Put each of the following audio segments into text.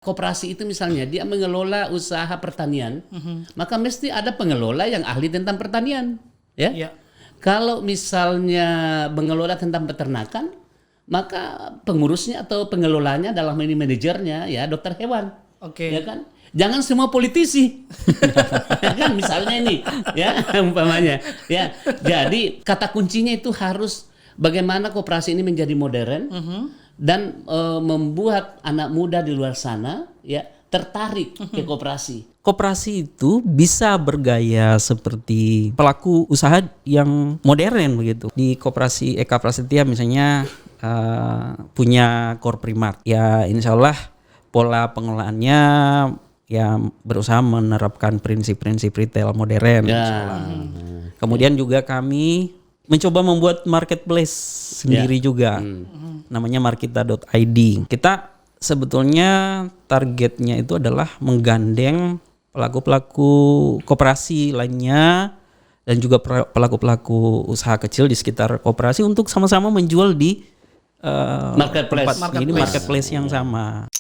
Koperasi itu misalnya dia mengelola usaha pertanian, maka mesti ada pengelola yang ahli tentang pertanian, ya. Iya. Kalau misalnya mengelola tentang peternakan, maka pengurusnya atau pengelolanya dalam ini manajernya ya dokter hewan, Oke. ya kan. Jangan semua politisi, ya kan misalnya ini, ya umpamanya, ya. Jadi kata kuncinya itu harus bagaimana koperasi ini menjadi modern dan membuat anak muda di luar sana ya tertarik ke koperasi. Koperasi itu bisa bergaya seperti pelaku usaha yang modern begitu. Di Koperasi Eka Prasetya misalnya punya Core Primart. Ya insya Allah pola pengelolaannya ya berusaha menerapkan prinsip-prinsip retail modern. Insya Allah. Kemudian juga kami mencoba membuat marketplace sendiri juga. Namanya markita.id. Kita sebetulnya targetnya itu adalah menggandeng pelaku-pelaku koperasi lainnya dan juga pelaku-pelaku usaha kecil di sekitar koperasi untuk sama-sama menjual di marketplace yang sama.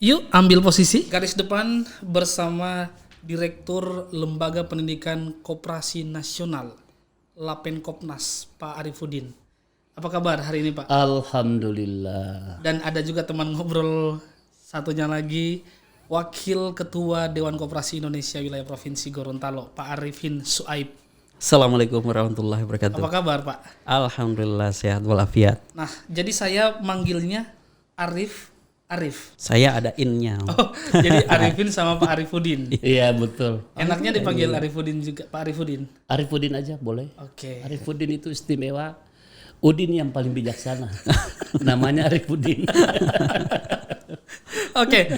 Yuk ambil posisi garis depan bersama Direktur Lembaga Pendidikan Koperasi Nasional Lapenkopnas Pak Arifudin. Apa kabar hari ini Pak? Alhamdulillah. Dan ada juga teman ngobrol satunya lagi, Wakil Ketua Dewan Koperasi Indonesia Wilayah Provinsi Gorontalo Pak Arifin Suaib. Assalamualaikum warahmatullahi wabarakatuh. Apa kabar Pak? Alhamdulillah sehat walafiat. Nah jadi saya manggilnya Arif. Saya ada in-nya. Oh, jadi Arifin sama Pak Arifudin. Iya betul. Enaknya dipanggil Arifudin juga, Pak Arifudin. Arifudin aja boleh. Oke. Arifudin itu istimewa. Udin yang paling bijaksana. Namanya Arifudin. Oke.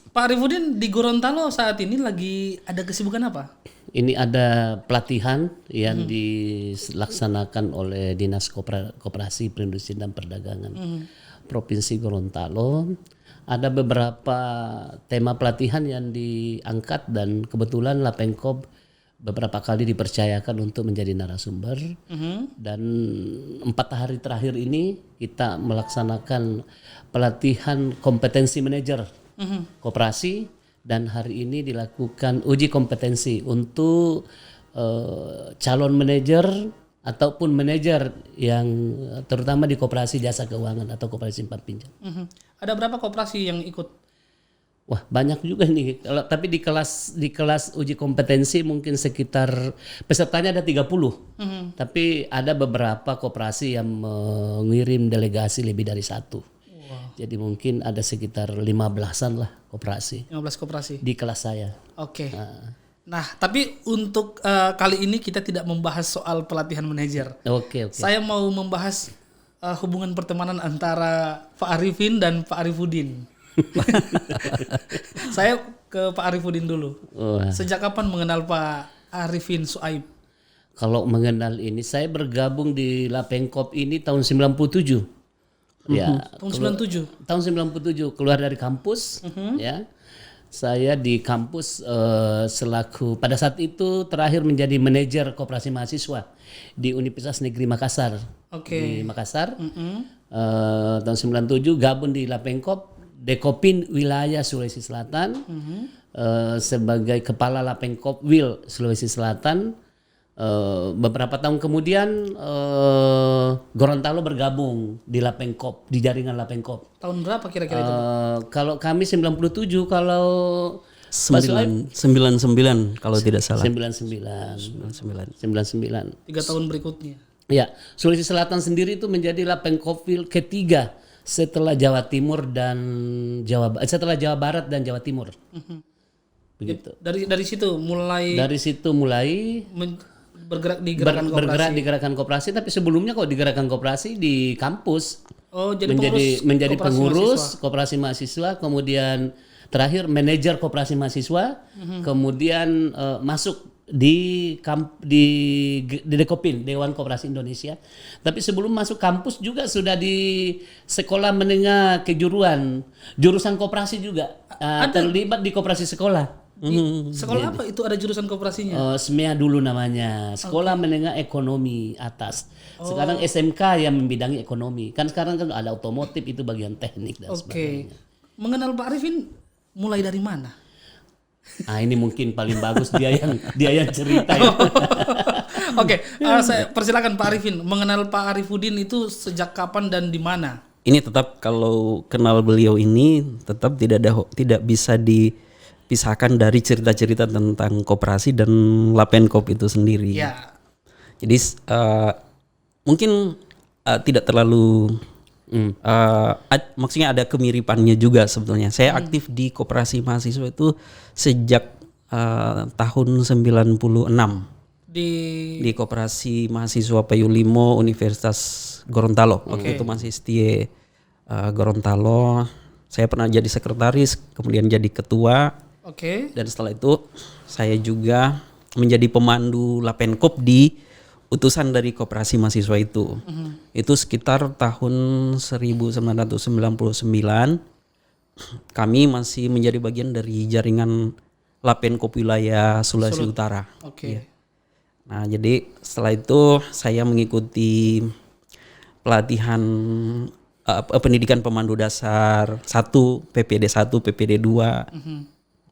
Pak Arifudin di Gorontalo saat ini lagi ada kesibukan apa? Ini ada pelatihan yang dilaksanakan oleh Dinas Koperasi Perindustrian dan Perdagangan Provinsi Gorontalo. Ada beberapa tema pelatihan yang diangkat dan kebetulan Lapenkop beberapa kali dipercayakan untuk menjadi narasumber. Dan 4 hari terakhir ini kita melaksanakan pelatihan kompetensi manajer koperasi dan hari ini dilakukan uji kompetensi untuk calon manajer ataupun manajer yang terutama di koperasi jasa keuangan atau koperasi simpan pinjam. Ada berapa koperasi yang ikut? Wah banyak juga nih. Tapi di kelas uji kompetensi mungkin sekitar pesertanya ada 30. Tapi ada beberapa koperasi yang mengirim delegasi lebih dari 1. Jadi mungkin ada sekitar 15-an lah koperasi. 15 koperasi di kelas saya. Oke. Nah, tapi untuk kali ini kita tidak membahas soal pelatihan manajer. Oke. Saya mau membahas hubungan pertemanan antara Pak Arifin dan Pak Arifudin. Saya ke Pak Arifudin dulu. Sejak kapan mengenal Pak Arifin Suaib? Kalau mengenal ini, saya bergabung di Lapenkop ini tahun 97. Ya, tahun 97. Tahun 97 keluar dari kampus, ya. Saya di kampus selaku pada saat itu terakhir menjadi manajer koperasi mahasiswa di Universitas Negeri Makassar. Di Makassar. Tahun 97 gabung di Lapenkop, Dekopin Wilayah Sulawesi Selatan sebagai kepala Lapenkop Wil Sulawesi Selatan. Beberapa tahun kemudian Gorontalo bergabung di Lapenkop, di jaringan Lapenkop. Tahun berapa kira-kira itu? Kalau kami 97, kalau 99 kalau tidak salah. 99. 3 tahun berikutnya. Ya, Sulawesi Selatan sendiri itu menjadi Lapenkopil ketiga setelah Jawa Timur dan setelah Jawa Barat dan Jawa Timur. Begitu. Dari situ mulai bergerak di gerakan koperasi, tapi sebelumnya kok di gerakan koperasi di kampus. Oh, jadi menjadi pengurus koperasi mahasiswa, kemudian terakhir manajer koperasi mahasiswa, kemudian masuk di Dekopin, Dewan Koperasi Indonesia. Tapi sebelum masuk kampus juga sudah di sekolah menengah kejuruan, jurusan koperasi juga terlibat di koperasi sekolah. Sekolah apa itu ada jurusan koperasinya? SMEA dulu namanya, Sekolah Menengah Ekonomi Atas. Sekarang SMK yang membidangi ekonomi. Kan sekarang kan ada otomotif, itu bagian teknik dan sebagainya. Mengenal Pak Arifin mulai dari mana? Ini mungkin paling bagus dia yang cerita ya. Saya persilakan Pak Arifin. Mengenal Pak Arifudin itu sejak kapan dan di mana? Ini tetap kalau kenal beliau ini tetap tidak bisa dipisahkan dari cerita-cerita tentang koperasi dan Lapenkop itu sendiri. Ya. Jadi mungkin tidak terlalu maksudnya ada kemiripannya juga sebetulnya. Saya aktif di koperasi mahasiswa itu sejak tahun 96 di koperasi mahasiswa Payulimo Universitas Gorontalo. Waktu itu masih setie Gorontalo. Saya pernah jadi sekretaris, kemudian jadi ketua. Dan setelah itu saya juga menjadi pemandu Lapenkop di utusan dari koperasi mahasiswa itu. Itu sekitar tahun 1999 kami masih menjadi bagian dari jaringan Lapenkop wilayah Sulawesi Utara. Ya. Nah, jadi setelah itu saya mengikuti pelatihan pendidikan pemandu dasar 1, PPD 1, PPD 2.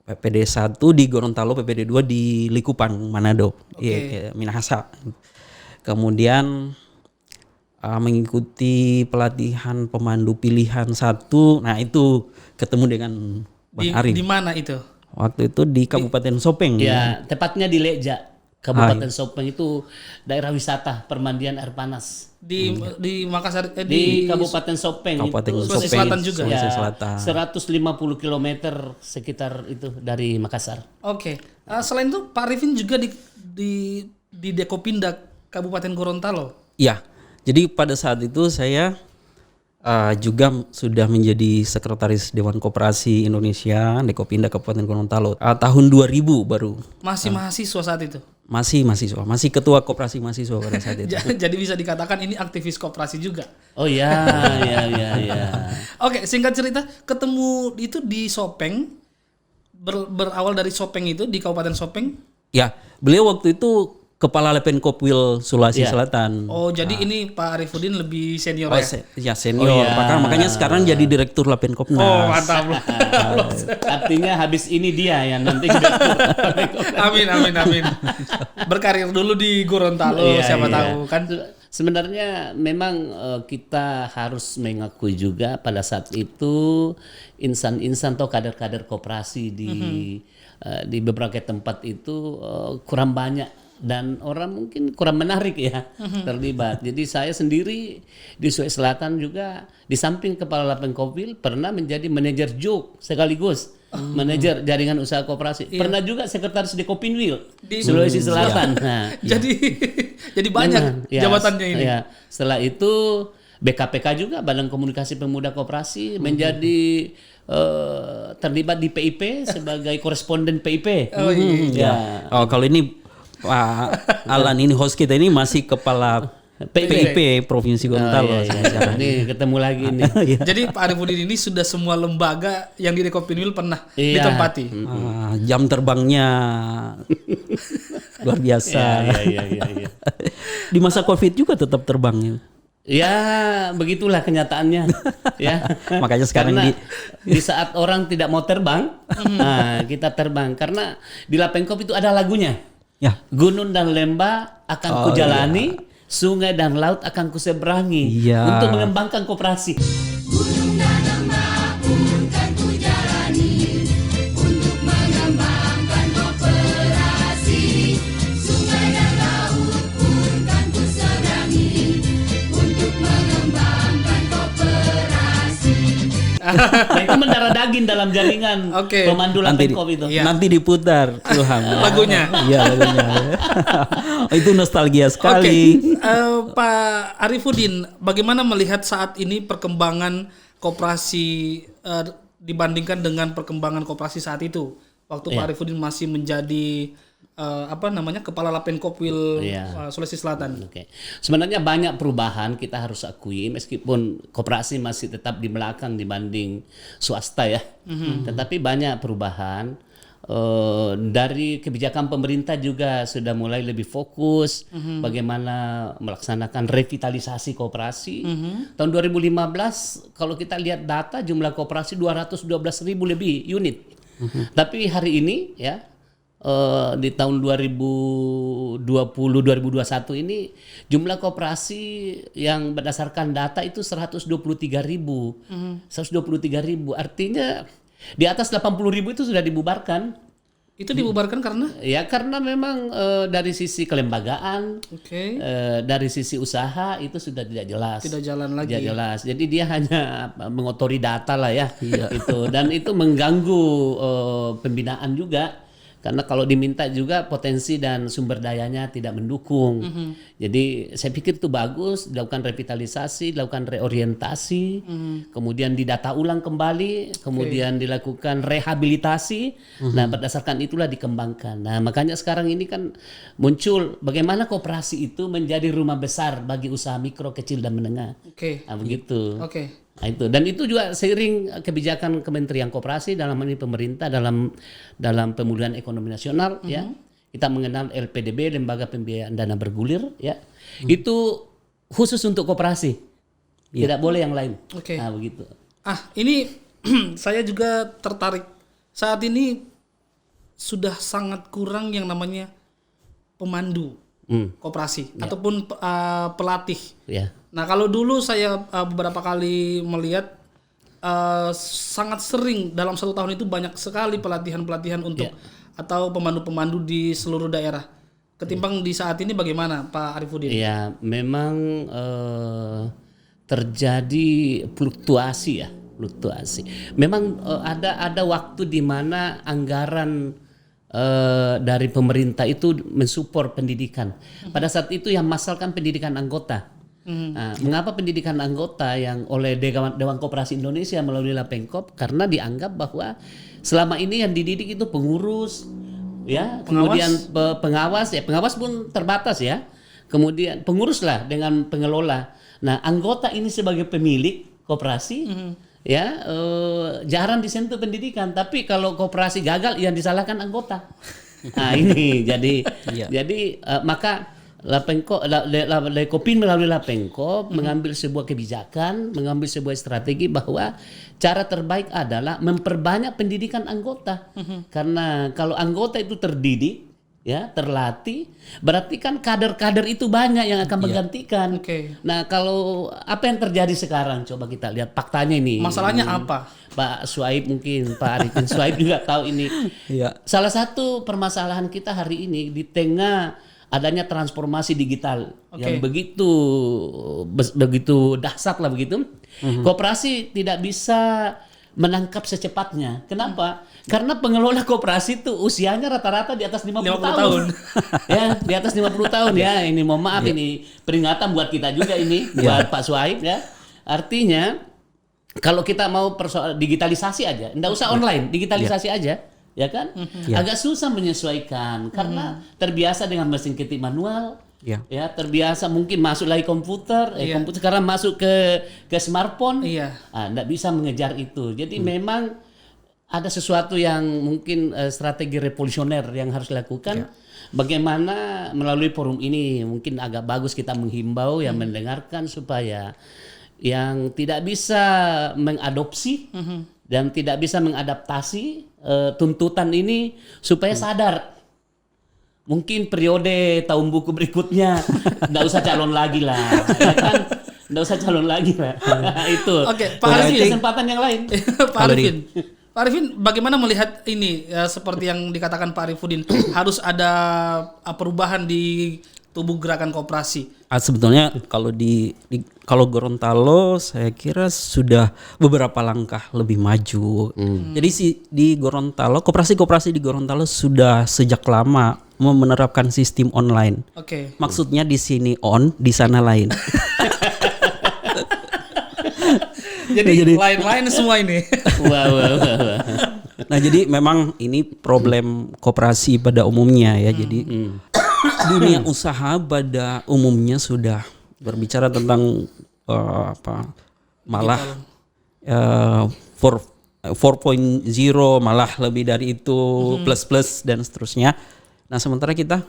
PPD 1 di Gorontalo, PPD 2 di Likupang, Manado, Minahasa. Kemudian mengikuti pelatihan pemandu pilihan 1. Nah, itu ketemu dengan Bang Arif. Di mana itu? Waktu itu di Kabupaten Sopeng. Ya, tepatnya di Leja. Kabupaten Sopeng itu daerah wisata permandian air panas. Di Makassar di Kabupaten Sopeng itu Sulawesi Selatan juga. Ya, Selatan. 150 km sekitar itu dari Makassar. Selain itu Pak Arifin juga di Dekopinda Kabupaten Gorontalo. Ya. Jadi pada saat itu saya juga sudah menjadi sekretaris Dewan Koperasi Indonesia Dekopinda Kabupaten Gorontalo. Tahun 2000 baru. Masih mahasiswa saat itu? Masih mahasiswa, masih ketua koperasi mahasiswa pada saat itu. Jadi bisa dikatakan ini aktivis koperasi juga. Oh ya. Singkat cerita, ketemu itu di Sopeng, berawal dari Sopeng itu di Kabupaten Sopeng. Ya, beliau waktu itu Kepala Lapenkop Wil Sulawesi Selatan. Jadi ini Pak Arifudin lebih senior senior. Makanya sekarang jadi Direktur Lapenkopnas. Mantap. Artinya habis ini dia yang nanti direktur. Amin. Berkarir dulu di Gorontalo, siapa tahu kan. Sebenarnya memang kita harus mengakui juga pada saat itu insan-insan atau kader-kader koperasi di beberapa tempat itu kurang banyak. Dan orang mungkin kurang menarik ya terlibat. Jadi saya sendiri di Sulawesi Selatan juga di samping Kepala Lapenkopwil pernah menjadi manajer JUK sekaligus manajer jaringan usaha koperasi. Pernah juga sekretaris Dekopinwil di Sulawesi Selatan. Nah, jadi banyak jabatannya ini. Ya. Setelah itu BKPK juga Badan Komunikasi Pemuda Koperasi menjadi terlibat di PIP sebagai koresponden PIP. Kalau ini Pak Alan ini host kita ini masih kepala PIP Provinsi Gorontalo. Ini ketemu lagi nih. Jadi Pak Arifudin ini sudah semua lembaga yang di Dekopinwil pernah ditempati. Jam terbangnya luar biasa. Iya. Di masa Covid juga tetap terbang. Ya, begitulah kenyataannya. Ya. Makanya sekarang di saat orang tidak mau terbang, kita terbang karena di Lapenkop itu ada lagunya. Ya. Gunung dan lembah akan kujalani, sungai dan laut akan kuseberangi untuk mengembangkan koperasi. Gunung dan lembah pun kan kujalani untuk mengembangkan koperasi, sungai dan laut pun kan kuseberangi untuk mengembangkan koperasi. Nah, itu mendarah daging dalam jaringan pemandu Lapenkop itu. Nanti diputar lagunya. Iya, lagunya. Itu nostalgia sekali. Pak Arifudin, bagaimana melihat saat ini perkembangan koperasi dibandingkan dengan perkembangan koperasi saat itu? Waktu Pak Arifudin masih menjadi Kepala Lapenkopwil Sulawesi Selatan. Sebenarnya banyak perubahan kita harus akui meskipun koperasi masih tetap di belakang dibanding swasta ya. Tetapi banyak perubahan. dari kebijakan pemerintah juga sudah mulai lebih fokus bagaimana melaksanakan revitalisasi koperasi. Tahun 2015 kalau kita lihat data jumlah koperasi 212.000 lebih unit. Tapi hari ini ya di tahun 2020 2021 ini jumlah koperasi yang berdasarkan data itu 123.000. 123.000 artinya di atas 80.000 itu sudah dibubarkan. Itu dibubarkan karena? Ya karena memang dari sisi kelembagaan, dari sisi usaha itu sudah tidak jelas. Tidak jalan lagi. Tidak jelas. Jadi dia hanya mengotori data lah ya. Itu dan itu mengganggu pembinaan juga. Karena kalau diminta juga potensi dan sumber dayanya tidak mendukung. Jadi saya pikir itu bagus dilakukan revitalisasi, dilakukan reorientasi, kemudian didata ulang kembali, kemudian dilakukan rehabilitasi. Nah berdasarkan itulah dikembangkan. Nah makanya sekarang ini kan muncul bagaimana koperasi itu menjadi rumah besar bagi usaha mikro, kecil dan menengah. Nah, begitu. Nah, itu dan itu juga seiring kebijakan Kementerian Koperasi dalam ini pemerintah dalam pemulihan ekonomi nasional ya. Kita mengenal LPDB, Lembaga Pembiayaan Dana Bergulir ya. Itu khusus untuk koperasi. Tidak boleh yang lain. Nah, begitu. Ini saya juga tertarik. Saat ini sudah sangat kurang yang namanya pemandu koperasi ataupun pelatih. Nah kalau dulu saya beberapa kali melihat sangat sering dalam 1 tahun itu banyak sekali pelatihan-pelatihan untuk atau pemandu-pemandu di seluruh daerah. Ketimbang di saat ini bagaimana Pak Arifudin? Ya memang terjadi fluktuasi ya, fluktuasi. Memang ada waktu di mana anggaran dari pemerintah itu mensupport pendidikan. Pada saat itu yang masalkan pendidikan anggota. Nah, mengapa pendidikan anggota yang oleh Dewan Koperasi Indonesia melalui Lapenkop? Karena dianggap bahwa selama ini yang dididik itu pengurus, ya, kemudian pengawas, ya pengawas pun terbatas ya, kemudian pengurus lah dengan pengelola. Nah, anggota ini sebagai pemilik koperasi, ya jarang disentuh pendidikan. Tapi kalau koperasi gagal, yang disalahkan anggota. Nah ini jadi maka Lekopin melalui Lapenkop mengambil sebuah kebijakan, mengambil sebuah strategi bahwa cara terbaik adalah memperbanyak pendidikan anggota. Karena kalau anggota itu terdidik, ya terlatih, berarti kan kader-kader itu banyak yang akan menggantikan. Nah kalau apa yang terjadi sekarang, coba kita lihat faktanya ini. Masalahnya apa? Pak Suaib mungkin, Pak Arifin Suaib juga tahu ini. Salah satu permasalahan kita hari ini di tengah adanya transformasi digital yang begitu dahsyat lah begitu. Koperasi tidak bisa menangkap secepatnya. Kenapa? Karena pengelola koperasi itu usianya rata-rata di atas 50 tahun. Ya, di atas 50 tahun ya. Ini mohon maaf ini peringatan buat kita juga ini buat Pak Suaib ya. Artinya kalau kita mau digitalisasi aja, enggak usah online, digitalisasi aja. Ya kan, agak susah menyesuaikan karena terbiasa dengan mesin ketik manual, ya terbiasa mungkin masuk lagi komputer, komputer sekarang masuk ke smartphone, nggak bisa mengejar itu. Jadi memang ada sesuatu yang mungkin strategi revolusioner yang harus dilakukan. Bagaimana melalui forum ini mungkin agak bagus kita menghimbau yang mendengarkan supaya yang tidak bisa mengadopsi dan tidak bisa mengadaptasi tuntutan ini supaya sadar. Mungkin periode tahun buku berikutnya enggak usah calon lagi lah, ya kan? Enggak usah calon lagi lah. Itu. Pak Arifin, kesempatan yang lain. Pak Arifin, bagaimana melihat ini seperti yang dikatakan Pak Arifudin, harus ada perubahan di tubuh gerakan koperasi? Sebetulnya kalau Gorontalo saya kira sudah beberapa langkah lebih maju. Jadi di Gorontalo, koperasi-koperasi di Gorontalo sudah sejak lama menerapkan sistem online. Maksudnya di sini on, di sana lain. Jadi lain-lain semua ini. Nah jadi memang ini problem koperasi pada umumnya ya. Jadi dunia usaha pada umumnya sudah berbicara tentang 4.0 malah lebih dari itu, plus dan seterusnya. Nah, sementara kita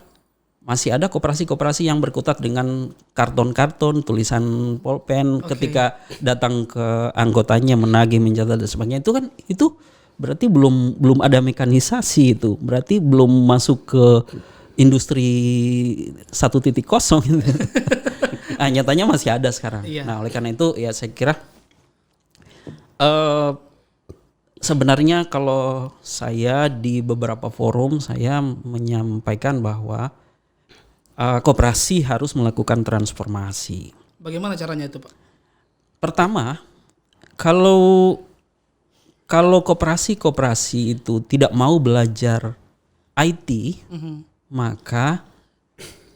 masih ada koperasi-koperasi yang berkutat dengan karton-karton, tulisan pulpen. Ketika datang ke anggotanya menagih, mencatat dan sebagainya, itu berarti belum ada mekanisasi itu. Berarti belum masuk ke industri 1.0 gitu. Nah, nyatanya masih ada sekarang. Iya. Nah, oleh karena itu ya saya kira sebenarnya kalau saya di beberapa forum saya menyampaikan bahwa koperasi harus melakukan transformasi. Bagaimana caranya itu, Pak? Pertama, kalau koperasi itu tidak mau belajar IT, maka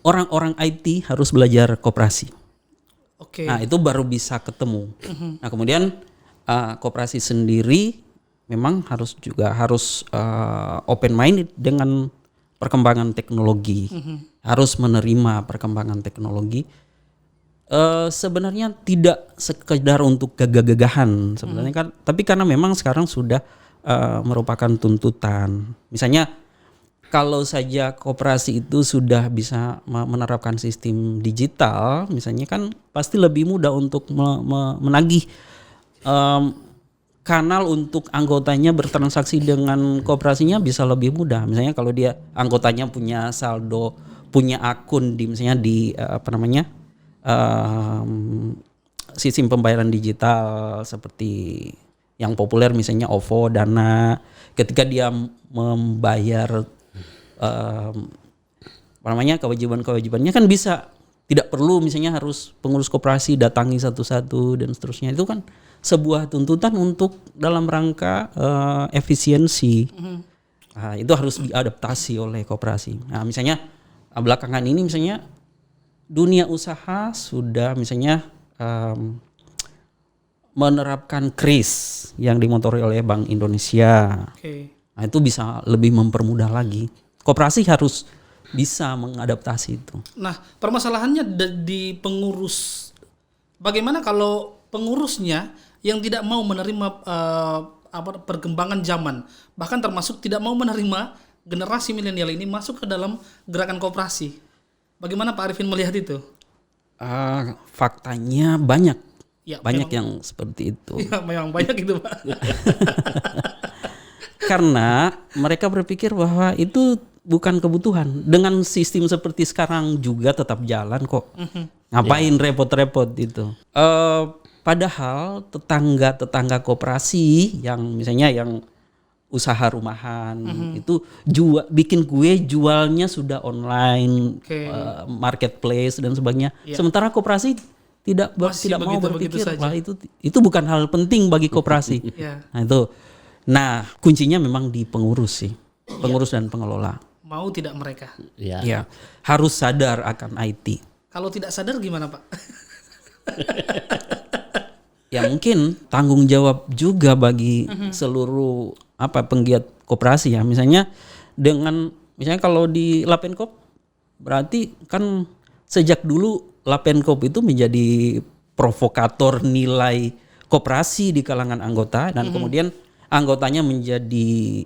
orang-orang IT harus belajar koperasi. Oke. Nah, itu baru bisa ketemu. Nah, kemudian koperasi sendiri memang harus open minded dengan perkembangan teknologi. Harus menerima perkembangan teknologi. Sebenarnya tidak sekedar untuk gagah-gagahan sebenarnya kan, tapi karena memang sekarang sudah merupakan tuntutan. Misalnya kalau saja koperasi itu sudah bisa menerapkan sistem digital, misalnya kan pasti lebih mudah untuk menagih kanal untuk anggotanya bertransaksi dengan koperasinya bisa lebih mudah. Misalnya kalau dia anggotanya punya saldo, punya akun di misalnya di sistem pembayaran digital seperti yang populer misalnya OVO, Dana. Ketika dia membayar kewajiban-kewajibannya kan bisa, tidak perlu misalnya harus pengurus koperasi datangi satu-satu dan seterusnya. Itu kan sebuah tuntutan untuk dalam rangka efisiensi. Nah, itu harus diadaptasi oleh koperasi. Nah, misalnya belakangan ini misalnya dunia usaha sudah misalnya menerapkan KRIS yang dimotori oleh Bank Indonesia. Nah, itu bisa lebih mempermudah lagi. Koperasi harus bisa mengadaptasi itu. Nah, permasalahannya di pengurus. Bagaimana kalau pengurusnya yang tidak mau menerima perkembangan zaman, bahkan termasuk tidak mau menerima generasi milenial ini masuk ke dalam gerakan koperasi? Bagaimana Pak Arifin melihat itu? Faktanya banyak, Ya, banyak memang, yang seperti itu. ya, memang banyak itu, Pak. Karena mereka berpikir bahwa itu bukan kebutuhan. Dengan sistem seperti sekarang juga tetap jalan kok. Ngapain repot-repot itu? Padahal tetangga koperasi yang misalnya yang usaha rumahan itu bikin kue jualnya sudah online, marketplace dan sebagainya. Sementara koperasi tidak mau berpikir bahwa itu bukan hal penting bagi koperasi. Nah, kuncinya memang di pengurus sih, pengurus dan pengelola. Mau tidak mereka? Ya, harus sadar akan IT. Kalau tidak sadar gimana, Pak? Ya mungkin tanggung jawab juga bagi seluruh penggiat koperasi ya. Misalnya kalau di Lapenkop berarti kan sejak dulu Lapenkop itu menjadi provokator nilai koperasi di kalangan anggota dan kemudian anggotanya menjadi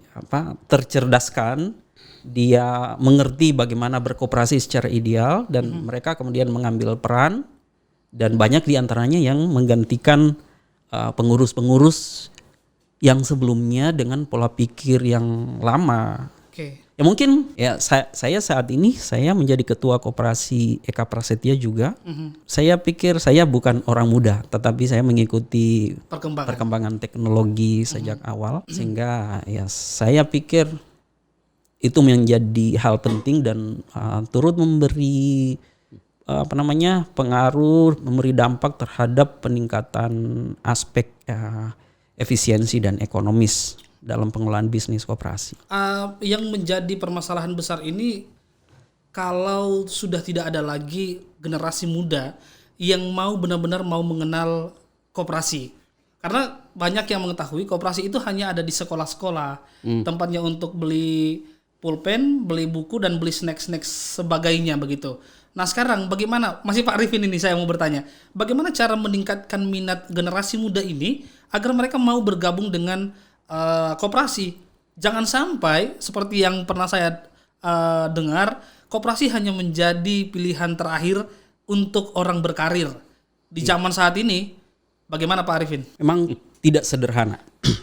tercerdaskan, dia mengerti bagaimana berkoperasi secara ideal dan mereka kemudian mengambil peran dan banyak diantaranya yang menggantikan pengurus-pengurus yang sebelumnya dengan pola pikir yang lama. Ya mungkin ya saya saat ini saya menjadi ketua koperasi Eka Prasetya juga. Saya pikir saya bukan orang muda, tetapi saya mengikuti perkembangan teknologi sejak awal sehingga ya saya pikir itu menjadi hal penting dan turut memberi pengaruh, memberi dampak terhadap peningkatan aspek efisiensi dan ekonomis dalam pengelolaan bisnis koperasi. Yang menjadi permasalahan besar ini kalau sudah tidak ada lagi generasi muda yang mau benar-benar mau mengenal koperasi. Karena banyak yang mengetahui koperasi itu hanya ada di sekolah-sekolah, tempatnya untuk beli pulpen, beli buku dan beli snack-snack sebagainya begitu. Nah sekarang bagaimana, masih Pak Arifin ini saya mau bertanya, bagaimana cara meningkatkan minat generasi muda ini agar mereka mau bergabung dengan koperasi. Jangan sampai seperti yang pernah saya dengar, koperasi hanya menjadi pilihan terakhir untuk orang berkarir. Di zaman saat ini, bagaimana Pak Arifin? Memang tidak sederhana.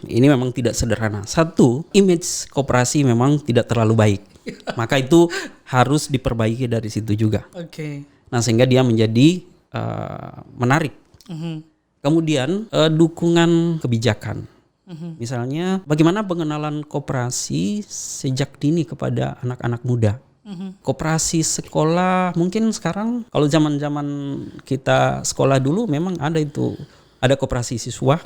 Ini memang tidak sederhana. Satu, image koperasi memang tidak terlalu baik. Maka itu harus diperbaiki dari situ juga. Oke. Nah, sehingga dia menjadi menarik. Kemudian dukungan kebijakan. Misalnya bagaimana pengenalan koperasi sejak dini kepada anak-anak muda. Koperasi sekolah mungkin sekarang kalau zaman-zaman kita sekolah dulu memang ada itu. Ada koperasi siswa.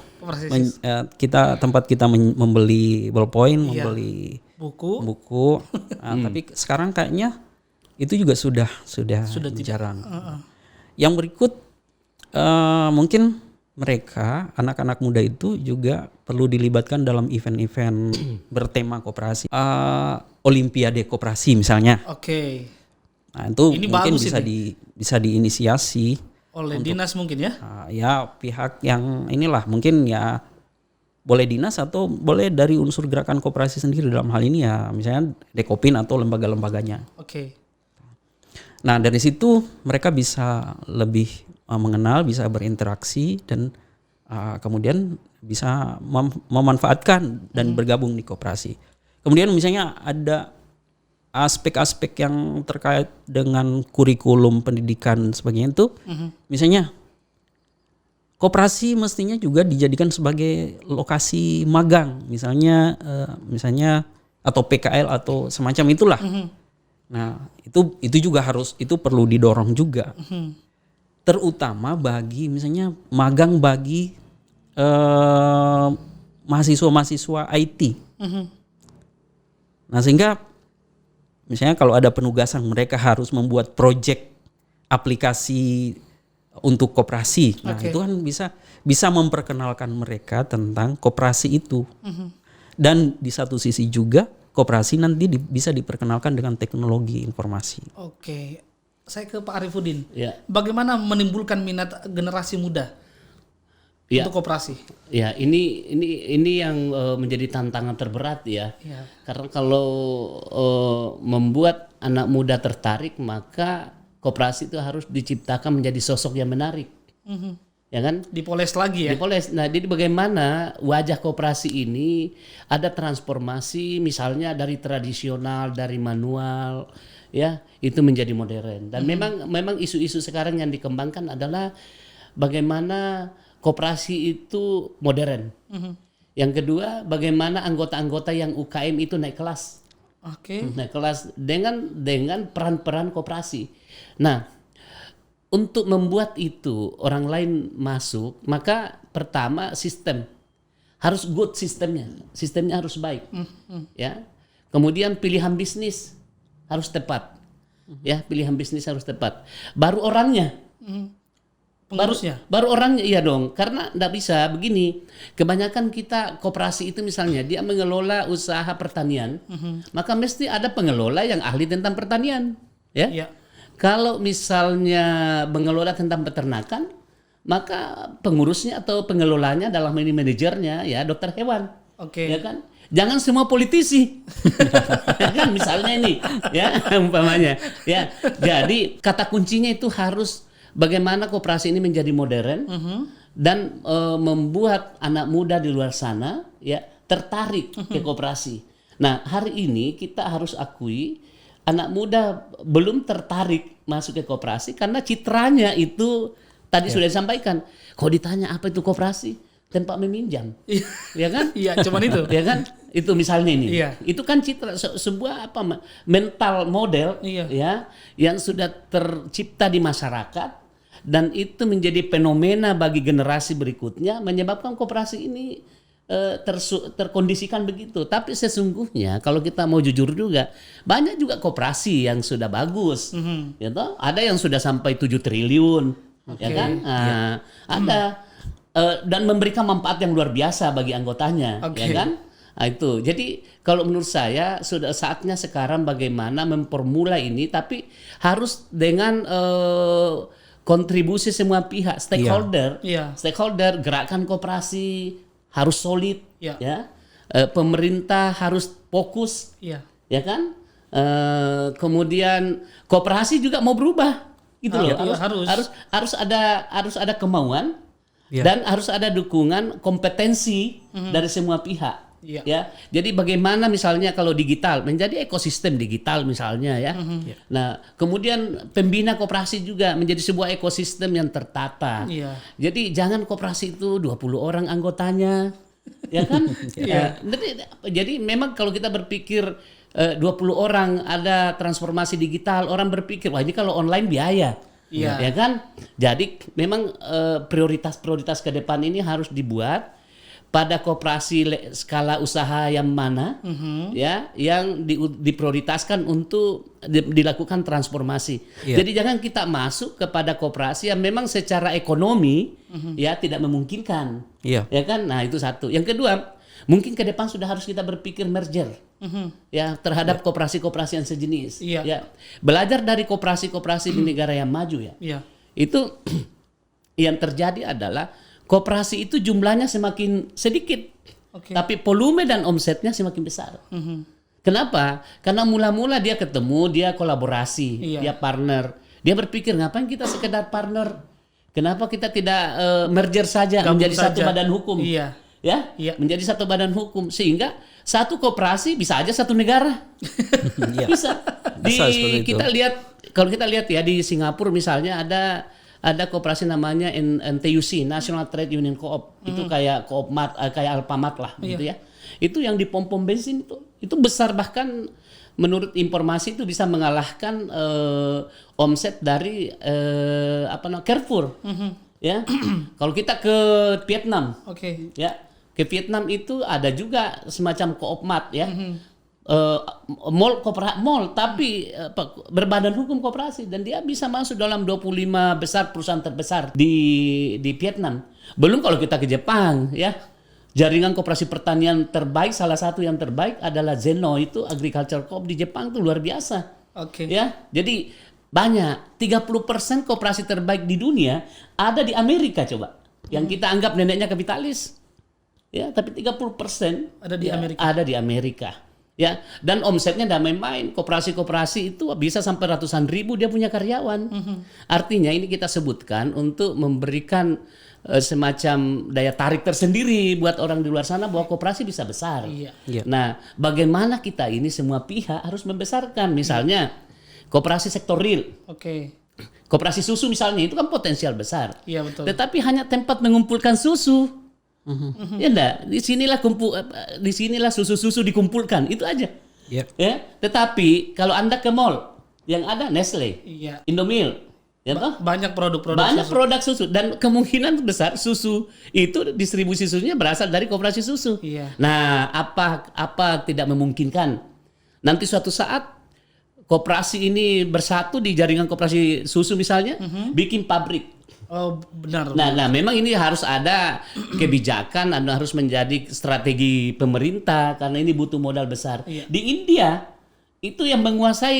Tempat kita membeli ballpoint, membeli buku. Tapi sekarang kayaknya itu juga sudah jarang. Yang berikut mungkin mereka anak-anak muda itu juga perlu dilibatkan dalam event-event bertema koperasi, Olimpiade koperasi misalnya. Oke. Nah itu Ini mungkin bagus bisa diinisiasi oleh dinas mungkin ya. Ya pihak yang inilah mungkin ya boleh dinas atau boleh dari unsur gerakan koperasi sendiri dalam hal ini ya misalnya Dekopin atau lembaga-lembaganya. Oke. Nah dari situ mereka bisa lebih mengenal, bisa berinteraksi dan kemudian bisa memanfaatkan dan bergabung di koperasi. Kemudian misalnya ada aspek-aspek yang terkait dengan kurikulum pendidikan sebagainya itu, misalnya koperasi mestinya juga dijadikan sebagai lokasi magang, misalnya atau PKL atau semacam itulah. Nah itu juga itu perlu didorong juga. Terutama bagi misalnya magang bagi mahasiswa-mahasiswa IT. Nah sehingga misalnya kalau ada penugasan mereka harus membuat proyek aplikasi untuk koperasi. Nah itu kan bisa memperkenalkan mereka tentang koperasi itu. Dan di satu sisi juga koperasi nanti bisa diperkenalkan dengan teknologi informasi. Oke. Saya ke Pak Arifudin. Ya. Bagaimana menimbulkan minat generasi muda untuk koperasi? Ya, ini yang menjadi tantangan terberat ya. Karena kalau membuat anak muda tertarik, maka koperasi itu harus diciptakan menjadi sosok yang menarik. Ya kan? Dipoles lagi ya. Dipoles. Nah, jadi bagaimana wajah koperasi ini ada transformasi misalnya dari tradisional, dari manual ya, itu menjadi modern. Dan memang isu-isu sekarang yang dikembangkan adalah bagaimana koperasi itu modern. Yang kedua, bagaimana anggota-anggota yang UKM itu naik kelas. Naik kelas dengan peran-peran koperasi. Nah, untuk membuat itu orang lain masuk, maka pertama sistem harus good sistemnya harus baik, ya. Kemudian pilihan bisnis harus tepat, ya, pilihan bisnis harus tepat. Baru orangnya, pengurusnya. baru orangnya, iya dong. Karena nggak bisa begini. Kebanyakan kita koperasi itu misalnya dia mengelola usaha pertanian, maka mesti ada pengelola yang ahli tentang pertanian, ya. Iya. Kalau misalnya mengelola tentang peternakan, maka pengurusnya atau pengelolanya dalam ini manajernya ya dokter hewan. Ya kan? Jangan semua politisi. Ya kan misalnya ini ya umpamanya ya. Jadi kata kuncinya itu harus bagaimana koperasi ini menjadi modern dan membuat anak muda di luar sana ya tertarik ke koperasi. Nah, hari ini kita harus akui anak muda belum tertarik masuk ke koperasi karena citranya itu tadi sudah disampaikan. Kalau ditanya apa itu koperasi, tempat meminjam, ya kan? Iya, cuman itu. Ya kan? Itu misalnya ini. Iya. Itu kan citra sebuah mental model ya yang sudah tercipta di masyarakat dan itu menjadi fenomena bagi generasi berikutnya menyebabkan koperasi ini terkondisikan begitu. Tapi sesungguhnya kalau kita mau jujur juga banyak juga koperasi yang sudah bagus, ya toh? Ada yang sudah sampai 7 triliun, ya kan? Ada dan memberikan manfaat yang luar biasa bagi anggotanya, ya kan? Nah, itu. Jadi kalau menurut saya sudah saatnya sekarang bagaimana mempermulai ini, tapi harus dengan kontribusi semua pihak, stakeholder, stakeholder, gerakan koperasi harus solid, ya. pemerintah harus fokus, Iya. ya kan? Kemudian koperasi juga mau berubah, gitu loh. Iya, Harus ada kemauan Iya. dan harus ada dukungan kompetensi dari semua pihak. Iya. Ya, jadi bagaimana misalnya kalau digital menjadi ekosistem digital misalnya ya. Nah, kemudian pembina koperasi juga menjadi sebuah ekosistem yang tertata. Iya. Jadi jangan koperasi itu 20 orang anggotanya, ya kan? Jadi memang kalau kita berpikir 20 orang ada transformasi digital, orang berpikir wah ini kalau online biaya. Iya. Ya kan? Jadi memang prioritas-prioritas ke depan ini harus dibuat pada koperasi skala usaha yang mana ya yang diprioritaskan untuk dilakukan transformasi. Iya. Jadi jangan kita masuk kepada koperasi yang memang secara ekonomi ya tidak memungkinkan. Iya. Ya kan? Nah, itu satu. Yang kedua, mungkin ke depan sudah harus kita berpikir merger. Ya, terhadap koperasi-koperasi yang sejenis. Iya. Ya. Belajar dari koperasi-koperasi di negara yang maju ya. Iya. Itu yang terjadi adalah koperasi itu jumlahnya semakin sedikit, Oke. tapi volume dan omsetnya semakin besar. Kenapa? Karena mula-mula dia ketemu, dia kolaborasi, Iya. dia partner. Dia berpikir ngapain kita sekedar partner? Kenapa kita tidak merger saja Gabung menjadi satu saja. badan hukum? Iya. Ya, Iya. menjadi satu badan hukum sehingga satu koperasi bisa aja satu negara. Iya. Bisa. Bisa seperti itu. Kalau kita lihat ya di Singapura misalnya ada koperasi namanya NTUC, National Trade Union Co-op. Itu kayak Coopmart, kayak Alfamart lah gitu ya. Itu yang di pom-pom bensin itu besar, bahkan menurut informasi itu bisa mengalahkan omset dari Carrefour. Ya. Kalau kita ke Vietnam Oke. ya, ke Vietnam itu ada juga semacam Coopmart ya. Mall tapi berbadan hukum koperasi dan dia bisa masuk dalam 25 besar perusahaan terbesar di Vietnam. Belum kalau kita ke Jepang ya. Jaringan koperasi pertanian terbaik, salah satu yang terbaik adalah Zeno, itu agriculture co-op di Jepang tuh luar biasa. Oke. Ya. Jadi banyak 30% koperasi terbaik di dunia ada di Amerika coba. Yang kita anggap neneknya kapitalis. Ya, tapi 30% Ada di Amerika. Ada di Amerika. Ya, dan omsetnya tidak main-main. Koperasi-koperasi itu bisa sampai ratusan ribu dia punya karyawan. Artinya ini kita sebutkan untuk memberikan semacam daya tarik tersendiri buat orang di luar sana bahwa koperasi bisa besar. Iya. Iya. Nah, bagaimana kita ini semua pihak harus membesarkan. Misalnya koperasi sektor real, Oke. koperasi susu misalnya itu kan potensial besar. Iya, betul. Tetapi hanya tempat mengumpulkan susu. Ya enggak, di sinilah susu-susu dikumpulkan, itu aja. Iya. Ya, tetapi kalau Anda ke mall yang ada Nestle, Iya. Indomilk, ya toh? Banyak produk-produk Banyak susu. produk susu dan kemungkinan besar susu itu distribusi susunya berasal dari koperasi susu. Iya. Nah, apa tidak memungkinkan nanti suatu saat koperasi ini bersatu di jaringan koperasi susu misalnya, bikin pabrik. Oh, benar. Nah, memang ini harus ada kebijakan, harus menjadi strategi pemerintah karena ini butuh modal besar. Iya. Di India itu yang menguasai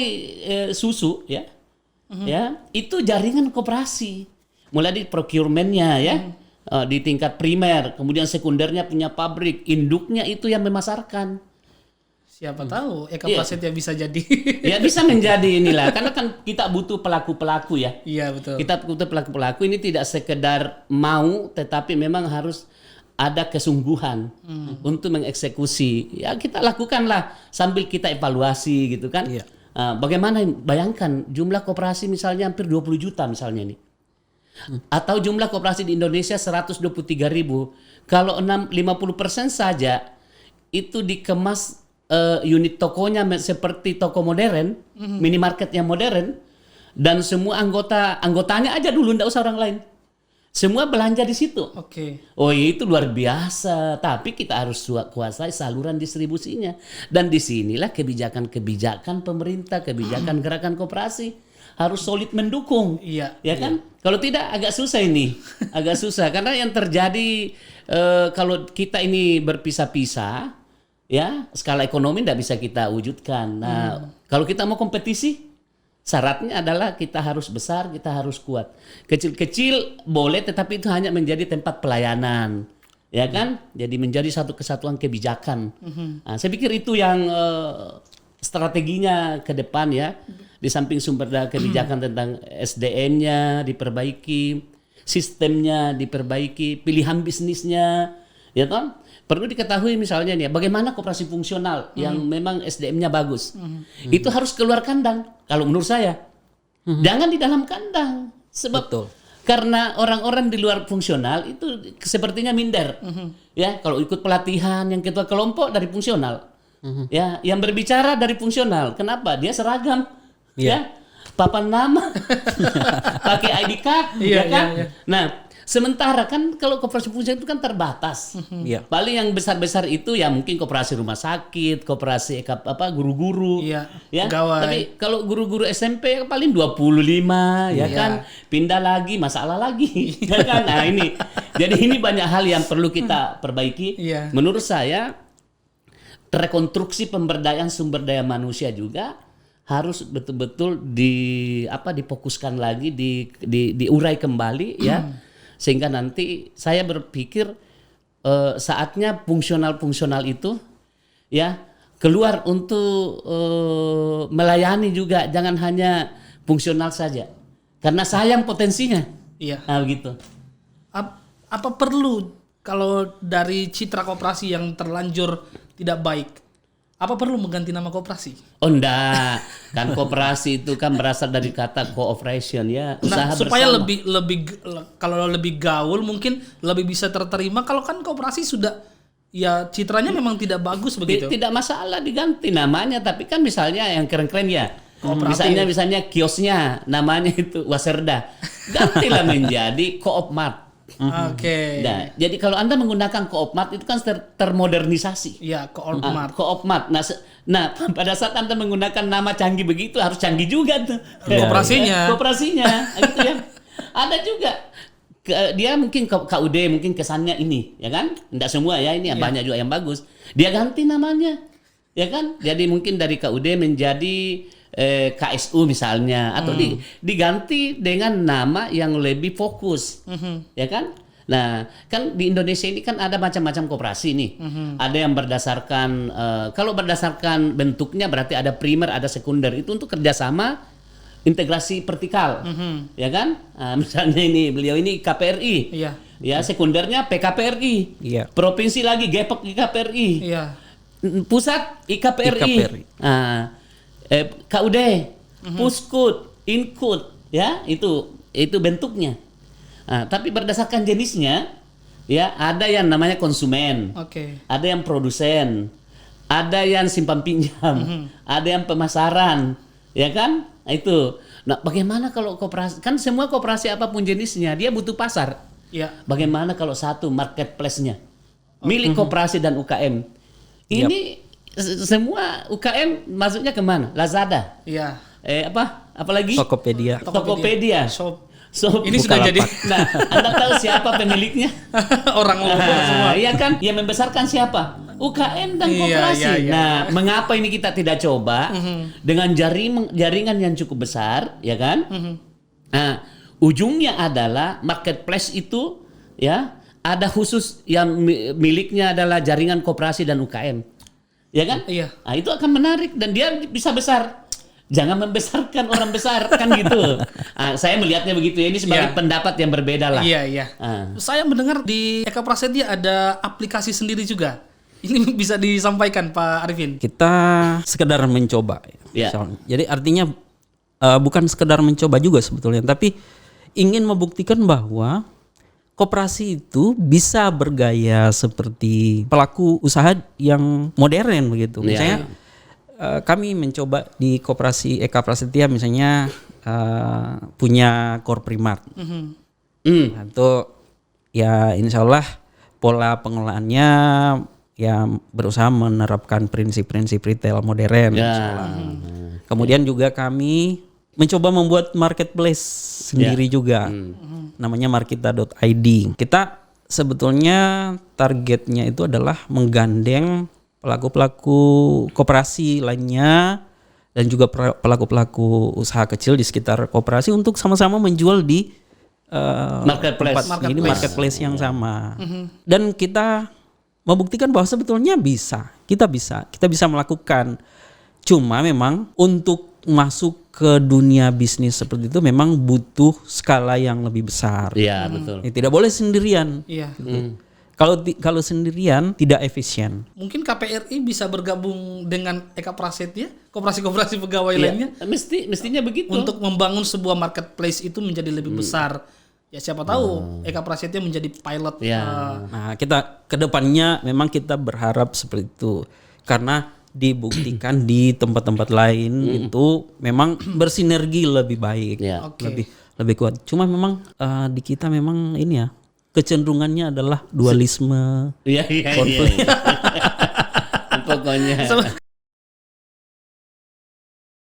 susu ya, ya itu jaringan koperasi, mulai di procurement-nya ya, di tingkat primer, kemudian sekundernya punya pabrik, induknya itu yang memasarkan. Siapa tahu Eka Iya. Prasetya bisa jadi. Ya bisa menjadi inilah, karena kan kita butuh pelaku-pelaku ya. Iya, betul. Kita butuh pelaku-pelaku ini tidak sekedar mau, tetapi memang harus ada kesungguhan untuk mengeksekusi. Ya kita lakukanlah sambil kita evaluasi gitu kan. Iya. Bagaimana bayangkan jumlah koperasi misalnya hampir 20 juta misalnya ini. Atau jumlah koperasi di Indonesia 123.000. Kalau 50% saja itu dikemas unit tokonya seperti toko modern, minimarket yang modern, dan semua anggotanya aja dulu, nggak usah orang lain. Semua belanja di situ. Oke. Oh itu luar biasa. Tapi kita harus kuasai saluran distribusinya. Dan disinilah kebijakan-kebijakan pemerintah, kebijakan gerakan koperasi harus solid mendukung. Iya. Ya kan? Kalau tidak agak susah ini. Agak susah. Karena yang terjadi kalau kita ini berpisah-pisah, ya skala ekonomi tidak bisa kita wujudkan. Nah, kalau kita mau kompetisi, syaratnya adalah kita harus besar, kita harus kuat. Kecil-kecil boleh, tetapi itu hanya menjadi tempat pelayanan. ya kan? Jadi menjadi satu kesatuan kebijakan. Nah, saya pikir itu yang strateginya ke depan ya. Di samping sumber daya kebijakan tentang SDM-nya diperbaiki, sistemnya diperbaiki, pilihan bisnisnya, ya kan? Perlu diketahui misalnya nih, bagaimana koperasi fungsional yang memang SDM-nya bagus, itu harus keluar kandang. Kalau menurut saya, jangan di dalam kandang, sebab Betul. karena orang-orang di luar fungsional itu sepertinya minder, ya. Kalau ikut pelatihan yang ketua kelompok dari fungsional, ya, yang berbicara dari fungsional. Kenapa? Dia seragam. Ya, papan nama, pakai ID card, ya kan? Nah, sementara kan kalau koperasi fungsional itu kan terbatas. Iya. Paling yang besar-besar itu ya mungkin koperasi rumah sakit, koperasi guru-guru, Iya, ya. pegawai. Tapi kalau guru-guru SMP paling 25, ya kan? Pindah lagi, masalah lagi, ya kan? Nah ini, jadi ini banyak hal yang perlu kita perbaiki. Iya. Menurut saya, rekonstruksi pemberdayaan sumber daya manusia juga harus betul-betul difokuskan lagi, diurai kembali ya, sehingga nanti saya berpikir saatnya fungsional itu ya keluar untuk melayani juga, jangan hanya fungsional saja karena sayang potensinya. Iya. Nah begitu. Apa perlu kalau dari citra koperasi yang terlanjur tidak baik, apa perlu mengganti nama koperasi? Oh enggak, kan koperasi itu kan berasal dari kata cooperation ya, usaha Supaya bersama. kalau lebih gaul mungkin lebih bisa terterima. Kalau kan koperasi sudah ya citranya memang tidak bagus begitu. Tidak masalah diganti namanya, tapi kan misalnya yang keren-keren ya. Kooperatif. Misalnya kiosnya namanya itu Waserda. Gantilah menjadi Koopmart. Oke. Nah, jadi kalau Anda menggunakan Koopmart itu kan termodernisasi. Ya, Koopmart. Koopmart. Nah, pada saat Anda menggunakan nama canggih begitu harus canggih juga tuh. Kooperasinya. Kooperasinya, gitu ya. Ada juga dia mungkin KUD mungkin kesannya ini, ya kan? Enggak semua ya, ini banyak juga yang bagus. Dia ganti namanya. Ya kan? Jadi mungkin dari KUD menjadi KSU misalnya, atau diganti dengan nama yang lebih fokus, ya kan? Nah, kan di Indonesia ini kan ada macam-macam koperasi nih. Ada yang berdasarkan, kalau berdasarkan bentuknya berarti ada primer, ada sekunder. Itu untuk kerjasama integrasi vertikal, ya kan? Misalnya ini beliau ini KPRI, ya sekundernya PKPRI, provinsi lagi GEPEK IKPRI, pusat IKPRI. Nah, KUD, Puskut, Inkut, ya itu bentuknya. Nah, tapi berdasarkan jenisnya, ya ada yang namanya konsumen, ada yang produsen, ada yang simpan pinjam, ada yang pemasaran, ya kan? Nah, itu. Nah, bagaimana kalau koperasi? Kan semua koperasi apapun jenisnya, dia butuh pasar. Ya. Bagaimana kalau satu marketplace-nya milik koperasi dan UKM? Ini semua UKM masuknya kemana? Lazada. Iya. Apalagi? Tokopedia. Shop. Ini sudah jadi. Nah, Anda tahu siapa pemiliknya? Orang lokal semua. Iya kan? Yang membesarkan siapa? UKM dan koperasi. Iya. Nah, mengapa ini kita tidak coba dengan jaringan yang cukup besar, ya kan? Nah, ujungnya adalah marketplace itu, ya, ada khusus yang miliknya adalah jaringan koperasi dan UKM. Ya kan? Iya. Nah, itu akan menarik dan dia bisa besar. Jangan membesarkan orang besar kan gitu. Nah, saya melihatnya begitu ya. Ini sebagai pendapat yang berbeda lah. Iya. Saya mendengar di Eka Prasetya ada aplikasi sendiri juga. Ini bisa disampaikan Pak Arifin. Kita sekedar mencoba. Ya. Jadi artinya bukan sekedar mencoba juga sebetulnya, tapi ingin membuktikan bahwa koperasi itu bisa bergaya seperti pelaku usaha yang modern begitu. Misalnya kami mencoba di koperasi Eka Prasetya misalnya punya Core Primart. Nah, itu ya insya Allah pola pengelolaannya ya berusaha menerapkan prinsip-prinsip retail modern. Kemudian juga kami mencoba membuat marketplace sendiri juga. Namanya markita.id. Kita sebetulnya targetnya itu adalah menggandeng pelaku-pelaku koperasi lainnya dan juga pelaku-pelaku usaha kecil di sekitar koperasi untuk sama-sama menjual di Marketplace. tempat ini marketplace yang sama. Dan kita membuktikan bahwa sebetulnya kita bisa melakukan. Cuma memang untuk masuk ke dunia bisnis seperti itu memang butuh skala yang lebih besar. Iya, betul. Tidak boleh sendirian. Iya. Kalau sendirian tidak efisien. Mungkin KPRI bisa bergabung dengan Eka Prasetya, koperasi-koperasi pegawai Iya, lainnya mestinya begitu. untuk membangun sebuah marketplace itu menjadi lebih besar. Ya siapa tahu Eka Prasetya menjadi pilot. Iya. Nah, kita kedepannya memang kita berharap seperti itu karena dibuktikan di tempat-tempat lain itu memang bersinergi lebih baik, Iya. Oke. lebih kuat. Cuma memang di kita memang ini ya kecenderungannya adalah dualisme. Iya. Pokoknya.